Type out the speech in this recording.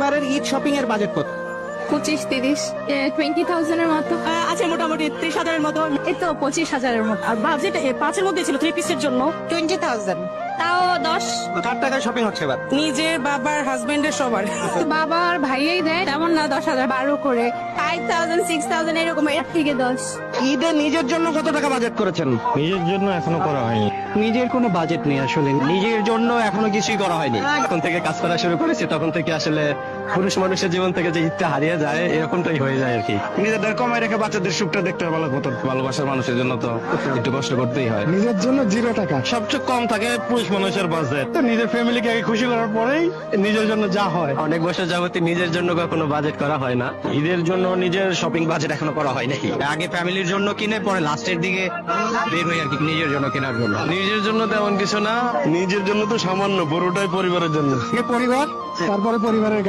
এবারের ঈদ শপিং এর বাজেট কত? 25-30 20,000 এর মতো। আছে মোটামুটি 30,000-এর মতো। এই তো 25,000 এর মতো। আর বাজেট 5-এর মধ্যে ছিল 3 পিসের জন্য। 20,000 তাও 10। কার টাকায় শপিং হচ্ছে এবার? নিজের, বাবার, হাজবেন্ডের, সবার। বাবা আর ভাইয়াই দেয়, তেমন না 10,000 12 করে 5,000 6,000 এরকম, এর থেকে 10। ঈদে নিজের জন্য কত টাকা বাজেট করেছেন? নিজের জন্য এখনো করা হয়নি। নিজের কোনো বাজেট নেই আসলে, নিজের জন্য এখনো কিছুই করা হয়নি। যখন থেকে কাজ করা শুরু করেছি তখন থেকে আসলে পুরুষ মানুষের জীবন থেকে যে ঈদটা হারিয়ে যায় এরকমটাই হয়ে যায় আর কি। নিজেদের কমাই রেখে বাচ্চাদের সুখটা দেখতে ভালো হতো। ভালোবাসার মানুষের জন্য তো একটু কষ্ট করতেই হয়। নিজের জন্য 0 টাকা। সবচেয়ে কম থাকে পুরুষ মানুষের বাজেট। তো নিজের ফ্যামিলিকে আগে খুশি করার পরেই নিজের জন্য যা হয়। অনেক বছর যাবত নিজের জন্য কখনো বাজেট করা হয় না। ঈদের জন্য নিজের শপিং বাজেট এখনো করা হয় নাকি। আগে ফ্যামিলির জন্য কিনে পরে লাস্টের দিকে বের হই আর কি নিজের জন্য কেনার জন্য। নিজের জন্য তেমন কিছু না। নিজের জন্য তো সামান্য, বড়টাই পরিবারের জন্য। পরিবার, তারপরে পরিবারের